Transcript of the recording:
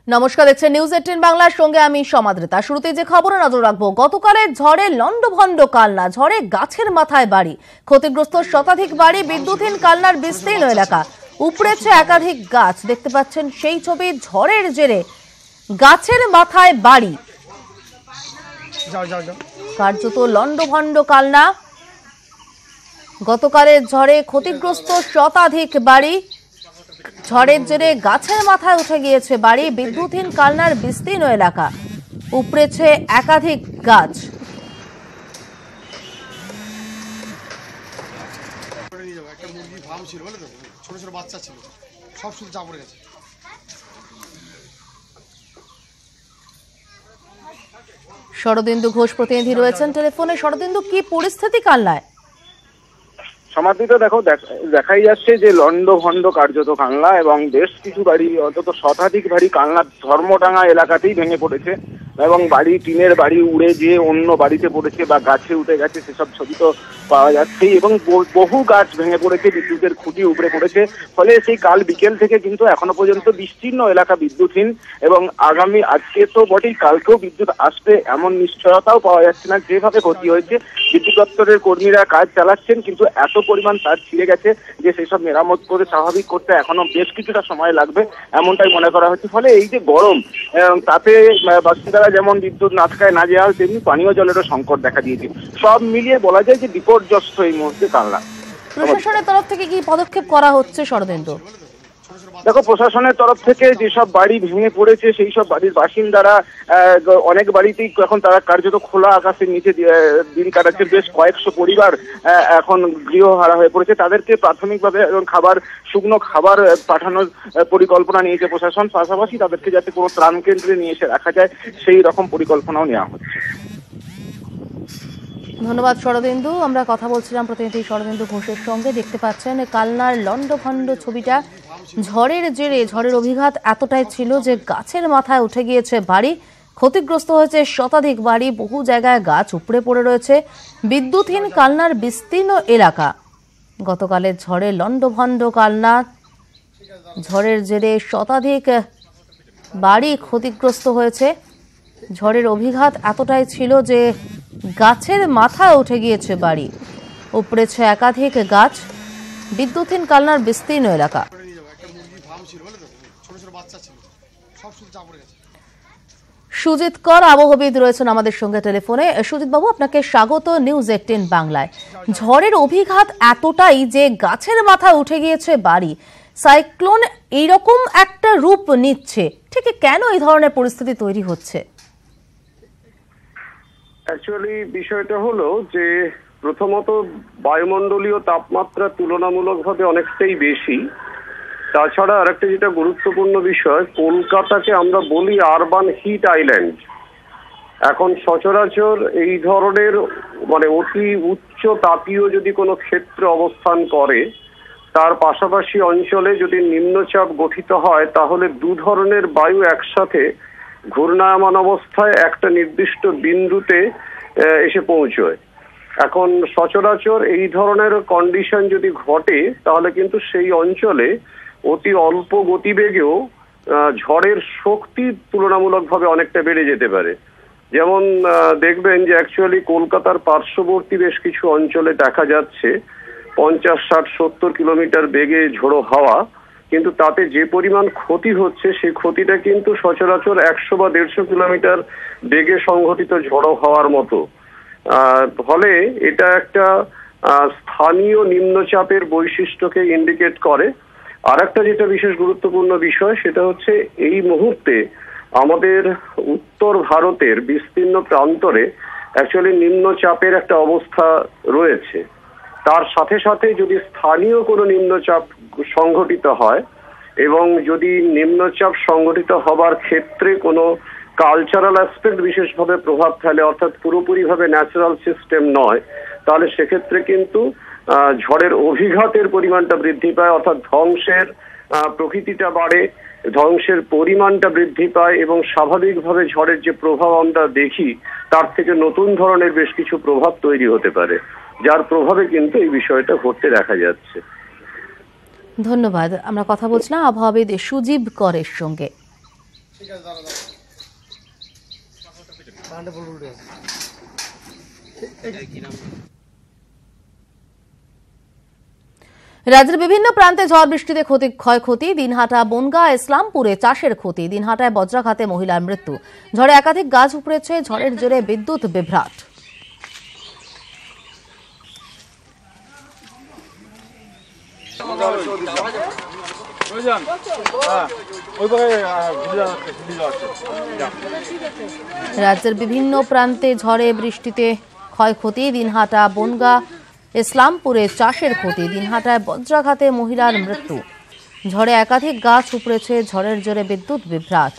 নমস্কার, দেখছেন নিউজ 18 বাংলার সঙ্গে আমি সমাদ্রিতা। শুরুতে যে খবরে নজর রাখবো, গতকালের ঝড়ে লন্ডভন্ড কালনা, ঝড়ে গাছের মাথায় বাড়ি, ক্ষতিগ্রস্ত শতাধিক বাড়ি, বিদ্যুৎহীন কালনার বিস্তীর্ণ এলাকা, উপড়েছে একাধিক গাছ। দেখতে পাচ্ছেন সেই ছবি, ঝড়ের জেরে গাছের মাথায় বাড়ি, কার্যত লন্ডভন্ড কালনা। গতকালের ঝড়ে ক্ষতিগ্রস্ত শতাধিক বাড়ি, ঝড়ের জেরে গাছের মাথায় উঠে গিয়েছে বাড়ি, বিদ্যুৎহীন কালনার বিস্তীর্ণ এলাকা, উপড়েছে একাধিক গাছ। শরদিন্দু ঘোষ প্রতিনিধি রয়েছেন টেলিফোনে। শরদিন্দু, কি পরিস্থিতি কালনায়? সমাদৃত দেখাই যাচ্ছে যে লন্ডভন্ড কার্যত কালনা, এবং বেশ কিছু বাড়ি, অন্তত শতাধিক বাড়ি কালনার ধর্মডাঙ্গা এলাকাতেই ভেঙে পড়েছে, এবং বাড়ি, টিনের বাড়ি উড়ে যে অন্য বাড়িতে পড়েছে বা গাছে উঠে গেছে সেসব ছবি তো পাওয়া যাচ্ছে, এবং বহু গাছ ভেঙে পড়েছে, বিদ্যুতের খুঁটি উপড়ে পড়েছে। ফলে সেই কাল বিকেল থেকে কিন্তু এখনো পর্যন্ত বিস্তীর্ণ এলাকা বিদ্যুৎহীন, এবং আজকে তো বটেই, কালকেও বিদ্যুৎ আসবে এমন নিশ্চয়তাও পাওয়া যাচ্ছে না। যেভাবে ক্ষতি হয়েছে, বিদ্যুৎ দপ্তরের কর্মীরা কাজ চালাচ্ছেন, কিন্তু এত পরিমাণ তার ছিঁড়ে গেছে যে সেসব মেরামত করে স্বাভাবিক করতে এখনো বেশ কিছুটা সময় লাগবে, এমনটাই মনে করা হচ্ছে। ফলে এই যে গরম, তাতে বাসিন্দারা যেমন বিদ্যুৎ না থাকায় নাজেহাল, তেমনি পানীয় জলেরও সংকট দেখা দিয়েছে। সব মিলিয়ে বলা যায় যে বিপর্যস্ত এই মুহূর্তে কালনা। প্রশাসনের তরফ থেকে কি পদক্ষেপ করা হচ্ছে শরদিন্দু? দেখো, প্রশাসনের তরফ থেকে যেসব বাড়ি ভেঙে পড়েছে সেই সব বাড়ির বাসিন্দারা, অনেক বাড়িতেই এখন তারা কার্যত খোলা আকাশের নিচে দিন কাটাচ্ছে। বেশ কয়েকশো পরিবার এখন গৃহহারা হয়ে পড়েছে। তাদেরকে প্রাথমিকভাবে শুকনো খাবার পাঠানোর পরিকল্পনা নিয়েছে প্রশাসন, পাশাপাশি তাদেরকে যাতে কোনো ত্রাণ কেন্দ্রে নিয়ে এসে রাখা যায় সেই রকম পরিকল্পনাও নেওয়া হচ্ছে। ধন্যবাদ শরদিন্দু। আমরা কথা বলছিলাম প্রতিনিধি শরদিন্দু ঘোষের সঙ্গে। দেখতে পাচ্ছেন কালনার লন্ডভন্ড ছবিটা, ঝড়ের জেরে, ঝড়ের অভিঘাত এতটাই ছিল যে গাছের মাথায় উঠে গিয়েছে বাড়ি, ক্ষতিগ্রস্ত হয়েছে শতাধিক বাড়ি, বহু জায়গায় গাছ উপড়ে পড়ে রয়েছে, বিদ্যুৎহীন কালনার বিস্তীর্ণ এলাকা। গতকালের ঝড়ে লন্ডভন্ড কালনা, ঝড়ের জেরে শতাধিক বাড়ি ক্ষতিগ্রস্ত হয়েছে, ঝড়ের অভিঘাত এতটাই ছিল যে গাছের মাথায় উঠে গিয়েছে বাড়ি, উপড়েছে একাধিক গাছ, বিদ্যুৎহীন কালনার বিস্তীর্ণ এলাকা। সুজিত কর আবহবিদ রয়েছেন আমাদের সঙ্গে টেলিফোনে। সুজিত বাবু, আপনাকে স্বাগত নিউজ 18 বাংলায়। ঝড়ের অভিঘাত এতটাই যে গাছের মাথায় উঠে গিয়েছে বাড়ি, সাইক্লোন এইরকম একটা রূপ নিচ্ছে, ঠিক কেন এই ধরনের পরিস্থিতি তৈরি হচ্ছে? অ্যাকচুয়ালি বিষয়টা হলো যে, প্রথমত বায়ুমণ্ডলীয় তাপমাত্রা তুলনামূলকভাবে অনেকটাই বেশি। তাছাড়া আরেকটা যেটা গুরুত্বপূর্ণ বিষয়, কলকাতাকে আমরা বলি আরবান হিট আইল্যান্ড। এখন সচরাচর এই ধরনের অতি উচ্চ তাপীয় যদি কোনো ক্ষেত্রে অবস্থান করে, তার পাশাপাশি অঞ্চলে যদি নিম্নচাপ গঠিত হয়, তাহলে দু ধরনের বায়ু একসাথে ঘূর্ণায়মান অবস্থায় একটা নির্দিষ্ট বিন্দুতে এসে পৌঁছয়। এখন সচরাচর এই ধরনের কন্ডিশন যদি ঘটে, তাহলে কিন্তু সেই অঞ্চলে অতি অল্প গতিবেগেও ঝড়ের শক্তি তুলনামূলকভাবে অনেকটা বেড়ে যেতে পারে। যেমন দেখবেন যে অ্যাকচুয়ালি কলকাতার পার্শ্ববর্তী বেশ কিছু অঞ্চলে দেখা যাচ্ছে 50, 60, 70 কিলোমিটার বেগে ঝোড়ো হাওয়া, কিন্তু তাতে যে পরিমাণ ক্ষতি হচ্ছে সেই ক্ষতিটা কিন্তু সচরাচর 100 বা 150 কিলোমিটার বেগে সংঘটিত ঝড়ো হাওয়ার মতো। ফলে এটা একটা স্থানীয় নিম্নচাপের বৈশিষ্ট্যকে ইন্ডিকেট করে। আর একটা যেটা বিশেষ গুরুত্বপূর্ণ বিষয়, সেটা হচ্ছে এই মুহূর্তে আমাদের উত্তর ভারতের বিস্তীর্ণ প্রান্তরে অ্যাকচুয়ালি নিম্নচাপের একটা অবস্থা রয়েছে। তার সাথে সাথে যদি স্থানীয় কোনো নিম্নচাপ সংঘটিত হয়, এবং যদি নিম্নচাপ সংঘটিত হবার ক্ষেত্রে কোনো কালচারাল অ্যাসপেক্ট বিশেষভাবে প্রভাব ফেলে, অর্থাৎ পুরোপুরিভাবে ন্যাচারাল সিস্টেম নয়, তাহলে সেক্ষেত্রে কিন্তু ঝড়ের অভিঘাতের পরিমাণটা বৃদ্ধি পায়, অর্থাৎ ধ্বংসের প্রকৃতিটা বাড়ে, ধ্বংসের পরিমাণটা বৃদ্ধি পায়, এবং স্বাভাবিকভাবে ঝড়ের যে প্রভাব আমরা দেখি তার থেকে নতুন ধরনের বেশ কিছু প্রভাব তৈরি হতে পারে, যার প্রভাবে কিন্তু এই বিষয়টা ঘটতে দেখা যাচ্ছে। ধন্যবাদ। আমরা কথা বলছিলাম আবহাওয়াবিদ সুজিব করের সঙ্গে। রাজ্যের বিভিন্ন প্রান্তে ঝড় বৃষ্টিতে ক্ষয়ক্ষতি। দিনহাটা, বনগাঁ, ইসলামপুরে চাষের ক্ষতি। দিনহাটায় বজ্রাঘাতে মহিলার মৃত্যু। ঝড়ে একাধিক গাছ উপড়েছে, ঝড়ের জোরে বিদ্যুৎ বিভ্রাট। রাজ্যের বিভিন্ন প্রান্তে ঝড়ে বৃষ্টিতে ক্ষয়ক্ষতি। দিনহাটা, বনগাঁ, ইসলামপুরে চাষের ক্ষতি। দিনহাটায় বজ্রাঘাতে মহিলার মৃত্যু। ঝড়ে একাধিক গাছ উপড়েছে, ঝড়ের জোরে বিদ্যুৎ বিভ্রাট।